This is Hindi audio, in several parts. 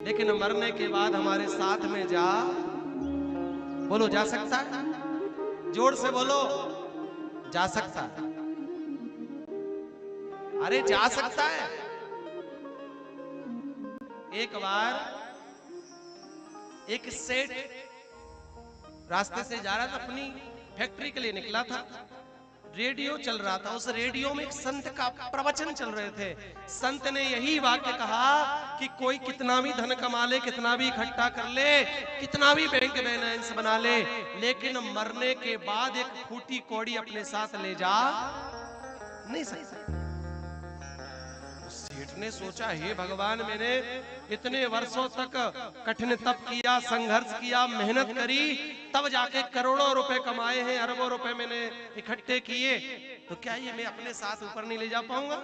लेकिन मरने के बाद हमारे साथ में जा, बोलो जा सकता है? जोर से बोलो, जा सकता है? अरे जा सकता है। एक बार एक सेठ रास्ते से जा रहा था, अपनी फैक्ट्री के लिए निकला था। रेडियो चल रहा था, उस रेडियो में एक संत का प्रवचन चल रहे थे। संत ने यही वाक्य कहा कि कोई कितना भी धन कमा ले, कितना भी इकट्ठा कर ले, कितना भी बैंक बैलेंस बना ले, लेकिन मरने के बाद एक फूटी कौड़ी अपने साथ ले जा नहीं सकता। सेठ ने सोचा, हे भगवान, मैंने इतने वर्षों तक कठिन तप किया, संघर्ष किया, मेहनत करी, तब जाके करोड़ों रुपए कमाए हैं, अरबों रुपए मैंने इकट्ठे किए, तो क्या ये मैं अपने साथ ऊपर नहीं ले जा पाऊंगा?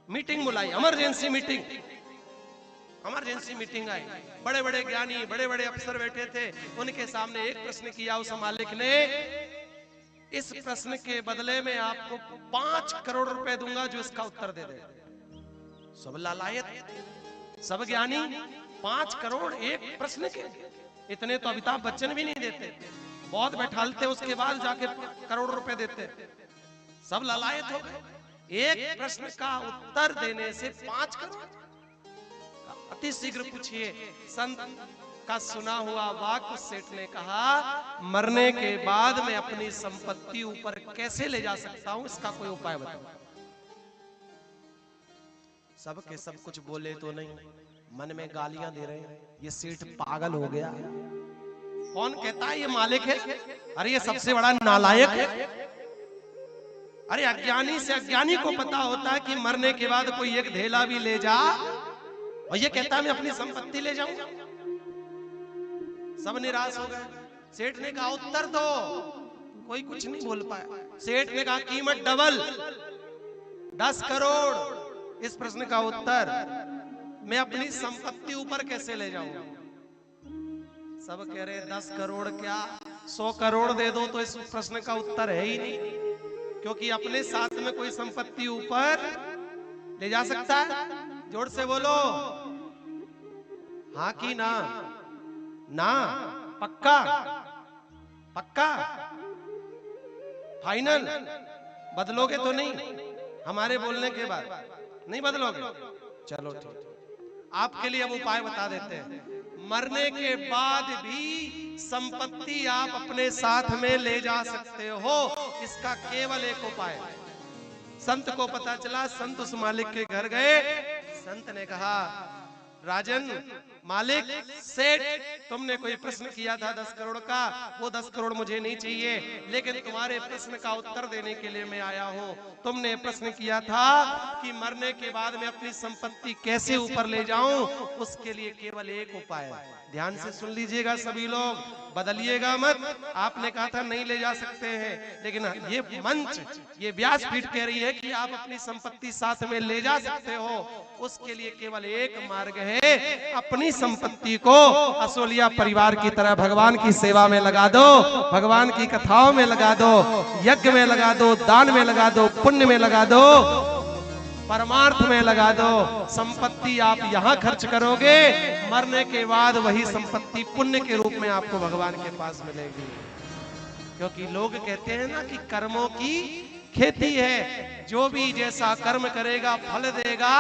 मीटिंग बुलाई, emergency meeting. Emergency meeting I, बड़े बड़े ज्ञानी, बड़े बड़े अफसर बैठे थे। उनके सामने एक प्रश्न किया उस मालिक ने, इस प्रश्न के बदले में आपको 5 करोड़ रुपए दूंगा जो इसका उत्तर दे दे। सब लालायत, सब ज्ञानी, 5 करोड़ एक प्रश्न के, इतने तो अमिताभ बच्चन भी नहीं देते, बहुत बैठालते उसके बाद जाके करोड़ रुपए देते। सब लालायत हो गए, एक प्रश्न का उत्तर देने से 5 करोड़। अति शीघ्र पूछिए। संत का सुना हुआ वाक्य सेठ ने कहा, मरने के बाद मैं अपनी संपत्ति ऊपर कैसे ले जा सकता हूं, इसका कोई उपाय बताओ। सब के सब कुछ बोले तो नहीं, मन में गालियां दे रहे हैं, ये सेठ पागल हो गया। कौन कहता है ये मालिक है? अरे ये सबसे बड़ा नालायक है। अरे अज्ञानी से अज्ञानी को पता होता है कि मरने के बाद कोई एक ढेला भी ले जा, और ये कहता है मैं अपनी संपत्ति ले जाऊंगा। सब निराश हो गए। सेठ ने कहा उत्तर दो, कोई कुछ नहीं बोल पाया। सेठ ने कहा कीमत डबल, 10 करोड़। इस प्रश्न का उत्तर, मैं अपनी संपत्ति ऊपर कैसे ले जाऊंगा? सब कह रहे 10 करोड़ क्या, 100 करोड़ दे दो तो इस प्रश्न का उत्तर है ही नहीं, क्योंकि अपने साथ में कोई संपत्ति ऊपर ले जा सकता है? जोर से बोलो, हाँ कि ना? ना, पक्का? पक्का? फाइनल? बदलोगे तो नहीं हमारे बोलने के बाद? नहीं बदलोगे? चलो ठीक, आपके लिए अब उपाय बता देते हैं। मरने के बाद भी संपत्ति आप अपने साथ में ले जा सकते हो, इसका केवल एक उपाय। संत को पता चला, संत उस मालिक के घर गए। संत ने कहा, राजन, मालिक, सेठ, तुमने कोई प्रश्न किया था 10 करोड़ का, वो 10 करोड़ मुझे नहीं चाहिए, लेकिन तुम्हारे प्रश्न का उत्तर देने के लिए मैं आया हूँ। तुमने प्रश्न किया था कि मरने के बाद मैं अपनी संपत्ति कैसे ऊपर ले जाऊं, उसके लिए केवल एक उपाय है। ध्यान से सुन लीजिएगा सभी लोग, बदलिएगा मत। आपने कहा था नहीं ले जा सकते हैं, लेकिन ये मंच, ये व्यासपीठ कह रही है कि आप अपनी संपत्ति साथ में ले जा सकते हो। उसके लिए केवल एक मार्ग है, अपनी संपत्ति को असोलिया परिवार की तरह भगवान की सेवा में लगा दो, भगवान की कथाओं में लगा दो, यज्ञ में लगा दो, दान में लगा दो, पुण्य में लगा दो, परमार्थ में लगा दो। संपत्ति आप यहाँ खर्च करोगे, मरने के बाद वही संपत्ति पुण्य के रूप में आपको भगवान के पास मिलेगी। क्योंकि लोग कहते हैं ना कि कर्मों की खेती है, जो भी जैसा कर्म करेगा फल देगा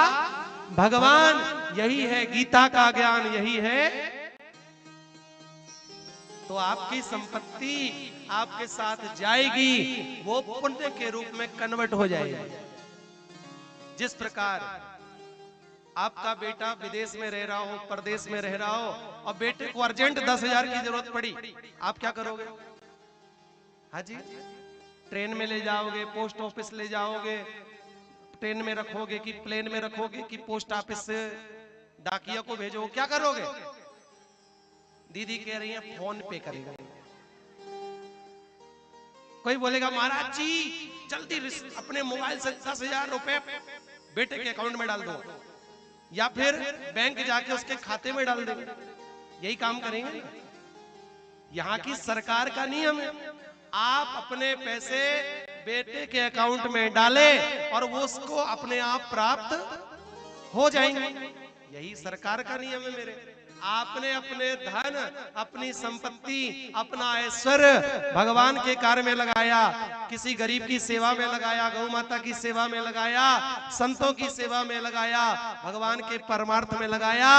भगवान। यही है गीता का ज्ञान, यही है। तो आपकी संपत्ति आपके साथ जाएगी, वो पुण्य के रूप में कन्वर्ट हो जाएगी। जिस प्रकार आपका बेटा विदेश में रह रहा हो, परदेश में रह रहा हो, और बेटे को अर्जेंट 10,000 की जरूरत पड़ी, आप क्या करोगे? हाँ जी, ट्रेन में ले जाओगे, पोस्ट ऑफिस ले जाओगे, ट्रेन में रखोगे कि प्लेन में रखोगे कि पोस्ट ऑफिस से डाकिया को भेजोगे, क्या करोगे? दीदी कह रही है फोन पे करेगा। कोई बोलेगा महाराज जी जल्दी अपने मोबाइल से 10,000 रुपए बेटे के अकाउंट में डाल दो, या फिर बैंक जाके उसके खाते में डाल देंगे। यही काम करेंगे। यहाँ की सरकार का नियम है, आप अपने पैसे बेटे के अकाउंट में डालें और वो उसको अपने आप प्राप्त हो जाएंगे। यही सरकार का नियम है मेरे। आपने अपने धन, अपनी संपत्ति, अपना ऐश्वर्य भगवान के कार्य में लगाया, किसी गरीब की सेवा में लगाया, गौ माता की सेवा में लगाया, संतों की सेवा में लगाया, भगवान के परमार्थ में लगाया।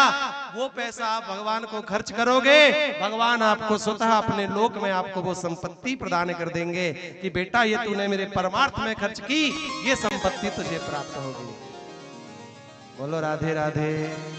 वो पैसा आप भगवान को खर्च करोगे, भगवान आपको स्वतः अपने लोक में आपको वो संपत्ति प्रदान कर देंगे कि बेटा ये तूने मेरे परमार्थ में खर्च की, ये संपत्ति तुझे प्राप्त होगी। बोलो राधे राधे।